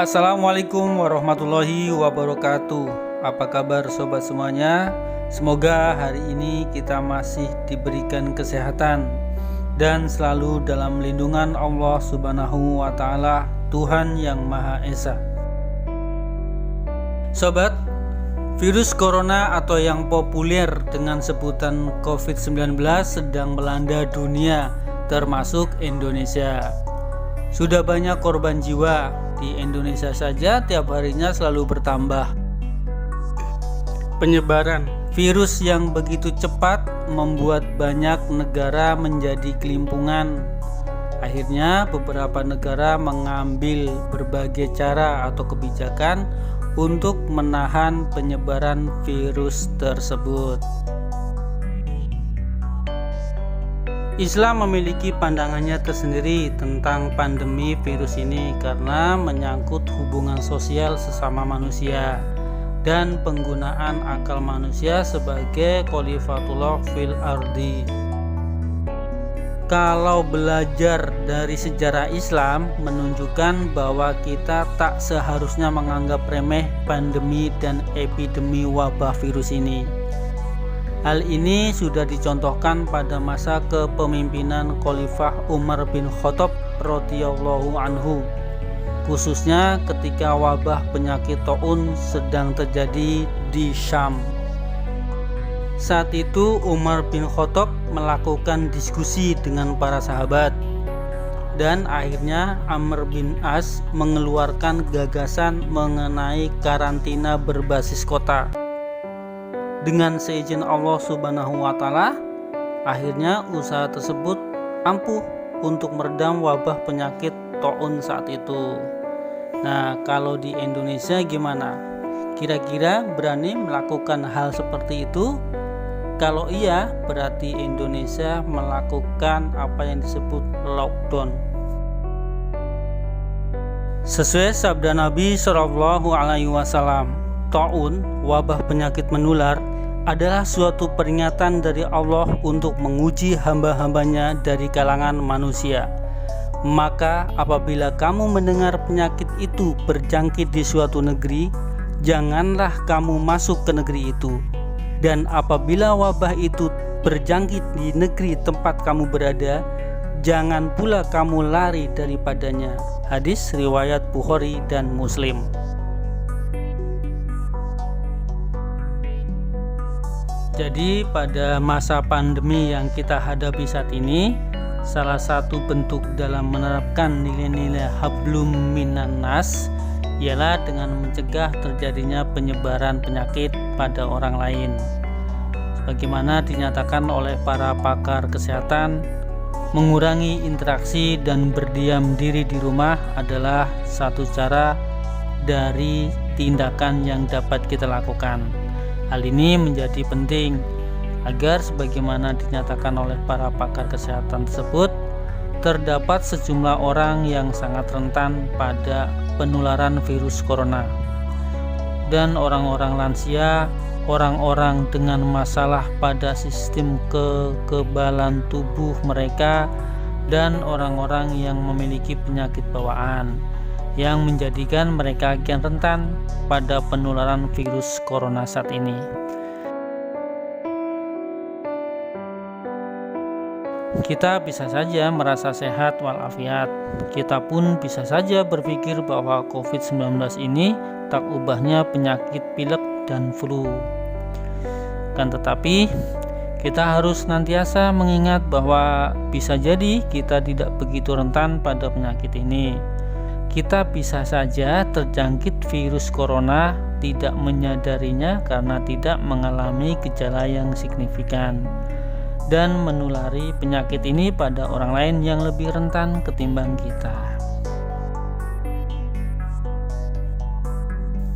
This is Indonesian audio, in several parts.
Assalamualaikum warahmatullahi wabarakatuh. Apa kabar sobat semuanya? Semoga hari ini kita masih diberikan kesehatan dan selalu dalam lindungan Allah Subhanahu wa Ta'ala, Tuhan yang Maha Esa. Sobat, virus corona atau yang populer dengan sebutan COVID-19 sedang melanda dunia, termasuk Indonesia. Sudah banyak korban jiwa. Di Indonesia saja tiap harinya selalu bertambah. Penyebaran virus yang begitu cepat membuat banyak negara menjadi kelimpungan. Akhirnya beberapa negara mengambil berbagai cara atau kebijakan untuk menahan penyebaran virus tersebut. Islam memiliki pandangannya tersendiri tentang pandemi virus ini karena menyangkut hubungan sosial sesama manusia dan penggunaan akal manusia sebagai khalifatullah fil ardi. Kalau belajar dari sejarah Islam menunjukkan bahwa kita tak seharusnya menganggap remeh pandemi dan epidemi wabah virus ini. Hal ini sudah dicontohkan pada masa kepemimpinan Khalifah Umar bin Khattab radhiyallahu anhu, khususnya ketika wabah penyakit taun sedang terjadi di Syam. Saat itu Umar bin Khattab melakukan diskusi dengan para sahabat dan akhirnya Amr bin As mengeluarkan gagasan mengenai karantina berbasis kota. Dengan seizin Allah Subhanahu wa Ta'ala, akhirnya usaha tersebut ampuh untuk meredam wabah penyakit taun saat itu. Nah, kalau di Indonesia gimana? Kira-kira berani melakukan hal seperti itu? Kalau iya, berarti Indonesia melakukan apa yang disebut lockdown. Sesuai sabda Nabi SAW, taun, wabah penyakit menular, adalah suatu peringatan dari Allah untuk menguji hamba-hambanya dari kalangan manusia. Maka apabila kamu mendengar penyakit itu berjangkit di suatu negeri, janganlah kamu masuk ke negeri itu. Dan apabila wabah itu berjangkit di negeri tempat kamu berada, jangan pula kamu lari daripadanya. Hadis riwayat Bukhari dan Muslim. Jadi pada masa pandemi yang kita hadapi saat ini, salah satu bentuk dalam menerapkan nilai-nilai hablum minan nas ialah dengan mencegah terjadinya penyebaran penyakit pada orang lain. Sebagaimana dinyatakan oleh para pakar kesehatan, mengurangi interaksi dan berdiam diri di rumah adalah satu cara dari tindakan yang dapat kita lakukan. Hal ini menjadi penting agar sebagaimana dinyatakan oleh para pakar kesehatan tersebut, terdapat sejumlah orang yang sangat rentan pada penularan virus corona. Dan orang-orang lansia, orang-orang dengan masalah pada sistem kekebalan tubuh mereka, dan orang-orang yang memiliki penyakit bawaan yang menjadikan mereka kian rentan pada penularan virus corona saat ini. Kita bisa saja merasa sehat walafiat. Kita pun bisa saja berpikir bahwa COVID-19 ini tak ubahnya penyakit pilek dan flu. Kan tetapi kita harus senantiasa mengingat bahwa bisa jadi kita tidak begitu rentan pada penyakit ini. Kita bisa saja terjangkit virus corona tidak menyadarinya karena tidak mengalami gejala yang signifikan dan menulari penyakit ini pada orang lain yang lebih rentan ketimbang kita.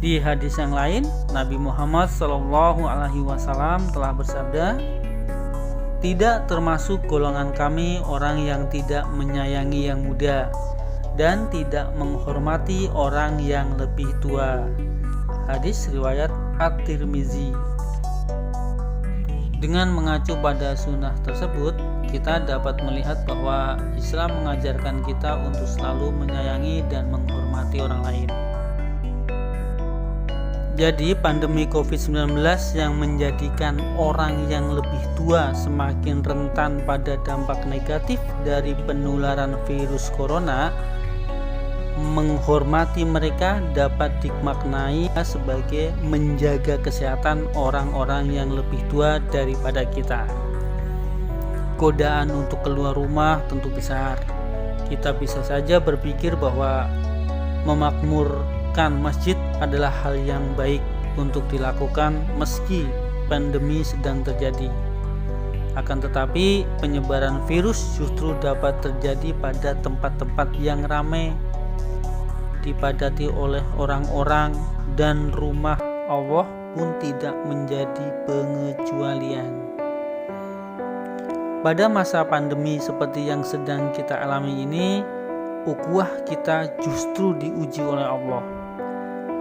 Di hadis yang lain, Nabi Muhammad SAW telah bersabda, "Tidak termasuk golongan kami orang yang tidak menyayangi yang muda dan tidak menghormati orang yang lebih tua." Hadis riwayat At-Tirmizi. Dengan mengacu pada sunnah tersebut, kita dapat melihat bahwa Islam mengajarkan kita untuk selalu menyayangi dan menghormati orang lain. Jadi pandemi COVID-19 yang menjadikan orang yang lebih tua semakin rentan pada dampak negatif dari penularan virus corona, menghormati mereka dapat dimaknai sebagai menjaga kesehatan orang-orang yang lebih tua daripada kita. Godaan untuk keluar rumah tentu besar. Kita bisa saja berpikir bahwa memakmurkan masjid adalah hal yang baik untuk dilakukan meski pandemi sedang terjadi. Akan tetapi penyebaran virus justru dapat terjadi pada tempat-tempat yang ramai, dipadati oleh orang-orang, dan rumah Allah pun tidak menjadi pengecualian. Pada masa pandemi seperti yang sedang kita alami ini, ukhuwah kita justru diuji oleh Allah.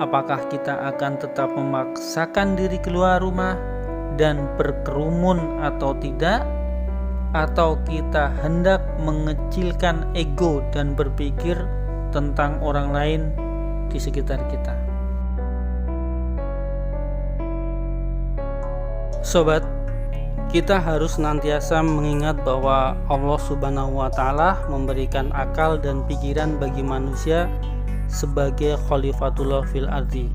Apakah kita akan tetap memaksakan diri keluar rumah dan berkerumun atau tidak? Atau kita hendak mengecilkan ego dan berpikir tentang orang lain di sekitar kita? Sobat, kita harus senantiasa mengingat bahwa Allah Subhanahu wa Ta'ala memberikan akal dan pikiran bagi manusia sebagai khalifatullah fil ardi.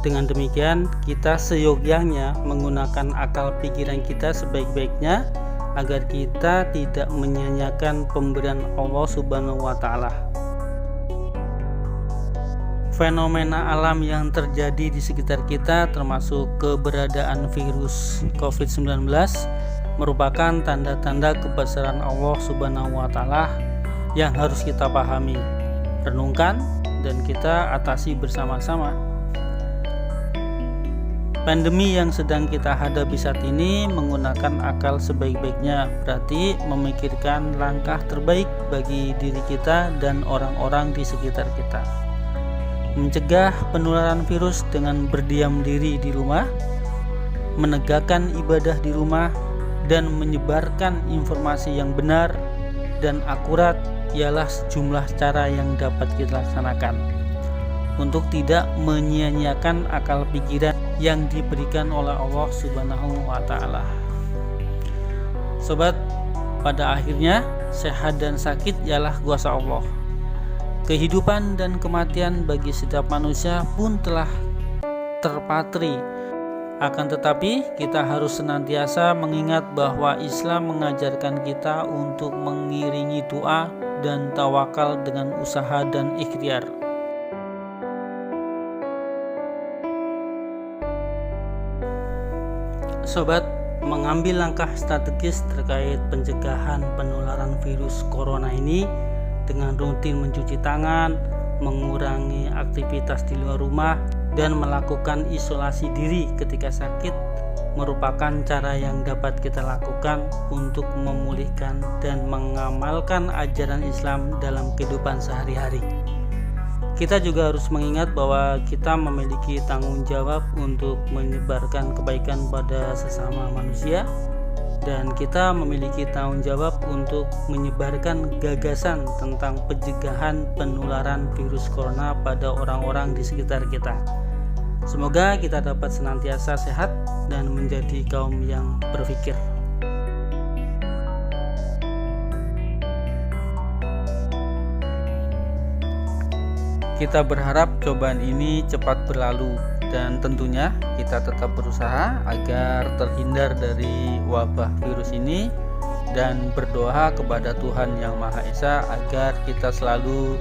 Dengan demikian, kita seyogyanya menggunakan akal pikiran kita sebaik-baiknya agar kita tidak menyia-nyiakan pemberian Allah Subhanahu wa Ta'ala. Fenomena alam yang terjadi di sekitar kita, termasuk keberadaan virus COVID-19, merupakan tanda-tanda kebesaran Allah Subhanahu wa Ta'ala yang harus kita pahami, renungkan, dan kita atasi bersama-sama. Pandemi yang sedang kita hadapi saat ini menggunakan akal sebaik-baiknya, berarti memikirkan langkah terbaik bagi diri kita dan orang-orang di sekitar kita. Mencegah penularan virus dengan berdiam diri di rumah, menegakkan ibadah di rumah, dan menyebarkan informasi yang benar dan akurat ialah sejumlah cara yang dapat kita laksanakan untuk tidak menyia-nyiakan akal pikiran yang diberikan oleh Allah Subhanahu wa Ta'ala. Sobat, pada akhirnya sehat dan sakit ialah kuasa Allah. Kehidupan dan kematian bagi setiap manusia pun telah terpatri. Akan tetapi kita harus senantiasa mengingat bahwa Islam mengajarkan kita untuk mengiringi doa dan tawakal dengan usaha dan ikhtiar. Sobat, mengambil langkah strategis terkait pencegahan penularan virus corona ini dengan rutin mencuci tangan, mengurangi aktivitas di luar rumah, dan melakukan isolasi diri ketika sakit merupakan cara yang dapat kita lakukan untuk memulihkan dan mengamalkan ajaran Islam dalam kehidupan sehari-hari. Kita juga harus mengingat bahwa kita memiliki tanggung jawab untuk menyebarkan kebaikan pada sesama manusia, dan kita memiliki tanggung jawab untuk menyebarkan gagasan tentang pencegahan penularan virus corona pada orang-orang di sekitar kita. Semoga kita dapat senantiasa sehat dan menjadi kaum yang berpikir. Kita berharap cobaan ini cepat berlalu, dan tentunya kita tetap berusaha agar terhindar dari wabah virus ini dan berdoa kepada Tuhan Yang Maha Esa agar kita selalu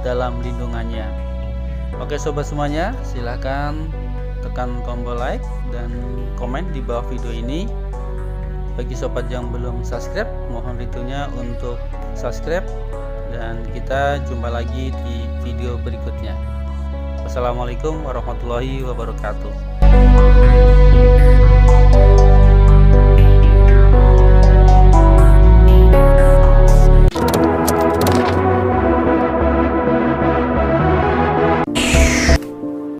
dalam lindungannya. Oke sobat semuanya, silahkan tekan tombol like dan komen di bawah video ini. Bagi sobat yang belum subscribe, mohon rindunya untuk subscribe, dan kita jumpa lagi di video berikutnya. Wassalamualaikum warahmatullahi wabarakatuh.